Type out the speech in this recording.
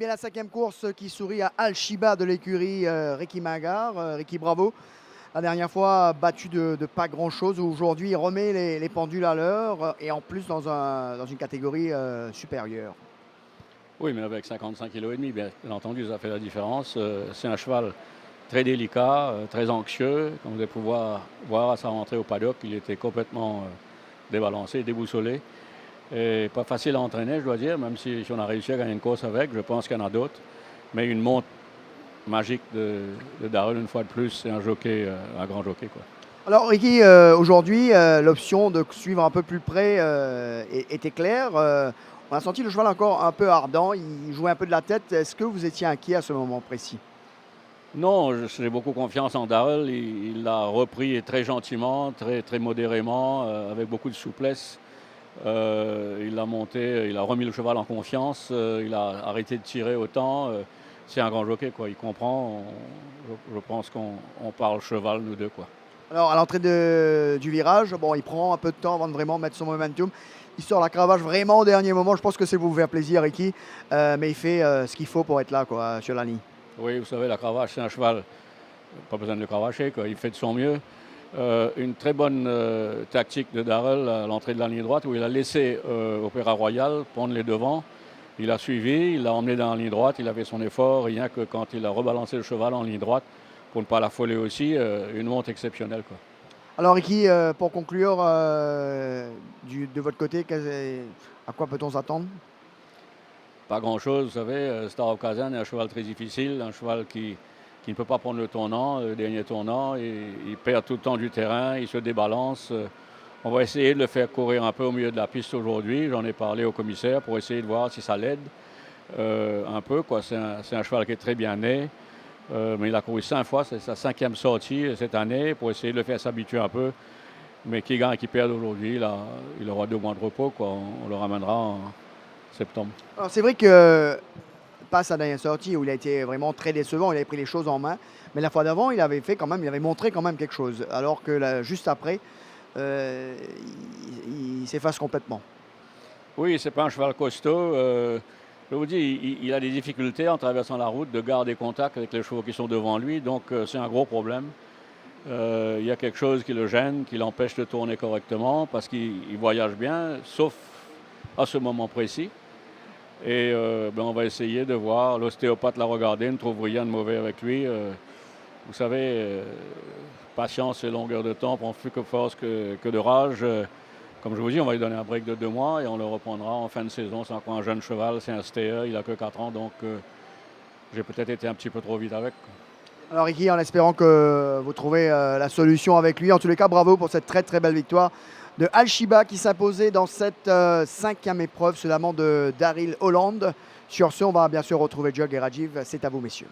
Bien la cinquième course qui sourit à Al-Shiba de l'écurie Ricky Magar. Ricky, bravo. La dernière fois, battu de pas grand-chose. Aujourd'hui, il remet les pendules à l'heure et en plus dans une catégorie supérieure. Oui, mais avec 55 kg et demi, bien entendu, ça fait la différence. C'est un cheval très délicat, très anxieux. Comme vous allez pouvoir voir à sa rentrée au paddock, il était complètement débalancé, déboussolé. Et pas facile à entraîner, je dois dire, même si on a réussi à gagner une course avec. Je pense qu'il y en a d'autres. Mais une montre magique de Darrell, une fois de plus, c'est un jockey, un grand jockey, quoi. Alors Ricky, aujourd'hui, l'option de suivre un peu plus près était claire. On a senti le cheval encore un peu ardent, il jouait un peu de la tête. Est-ce que vous étiez inquiet à ce moment précis? Non, j'ai beaucoup confiance en Darrell. Il l'a repris très gentiment, très modérément, avec beaucoup de souplesse. Il l'a monté, il a remis le cheval en confiance, il a arrêté de tirer autant. C'est un grand jockey, quoi. Il comprend. Je pense qu'on parle cheval, nous deux, quoi. Alors à l'entrée du virage, bon, il prend un peu de temps avant de vraiment mettre son momentum. Il sort la cravache vraiment au dernier moment. Je pense que c'est pour vous faire plaisir, Ricky. Mais il fait ce qu'il faut pour être là, quoi, sur la ligne. Oui, vous savez, la cravache, c'est un cheval. Pas besoin de le cravacher, quoi. Il fait de son mieux. Une très bonne tactique de Darrell à l'entrée de la ligne droite où il a laissé Opéra Royal prendre les devants. Il a suivi, il l'a emmené dans la ligne droite, il a fait son effort, rien que quand il a rebalancé le cheval en ligne droite pour ne pas l'affoler aussi, une montre exceptionnelle, quoi. Alors Ricky, pour conclure, de votre côté, à quoi peut-on s'attendre? Pas grand-chose, vous savez, Star of Kazan est un cheval très difficile, un cheval qui ne peut pas prendre le tournant, le dernier tournant, et il perd tout le temps du terrain, il se débalance. On va essayer de le faire courir un peu au milieu de la piste aujourd'hui. J'en ai parlé au commissaire pour essayer de voir si ça l'aide un peu, quoi. C'est un cheval qui est très bien né, mais il a couru 5 fois, c'est sa 5e sortie cette année pour essayer de le faire s'habituer un peu. Mais qui gagne et qui perd aujourd'hui, là, il aura 2 mois de repos, quoi. On le ramènera en septembre. Alors c'est vrai que pas sa dernière sortie où il a été vraiment très décevant, il avait pris les choses en main. Mais la fois d'avant, il avait montré quand même quelque chose. Alors que là, juste après, euh, il s'efface complètement. Oui, c'est pas un cheval costaud. Je vous dis, il a des difficultés en traversant la route de garder contact avec les chevaux qui sont devant lui. Donc, c'est un gros problème. Il y a quelque chose qui le gêne, qui l'empêche de tourner correctement parce qu'il voyage bien, sauf à ce moment précis. Et on va essayer de voir. L'ostéopathe l'a regardé, ne trouve rien de mauvais avec lui. Vous savez, patience et longueur de temps prend plus que force que de rage. Comme je vous dis, on va lui donner un break de 2 mois et on le reprendra en fin de saison. C'est encore un jeune cheval, c'est un steer, il n'a que 4 ans, donc j'ai peut-être été un petit peu trop vite avec. Alors Ricky, en espérant que vous trouvez la solution avec lui. En tous les cas, bravo pour cette très très belle victoire de Al-Shiba qui s'imposait dans cette cinquième épreuve sous la main de Daryl Holland. Sur ce, on va bien sûr retrouver Jug et Rajiv. C'est à vous, messieurs.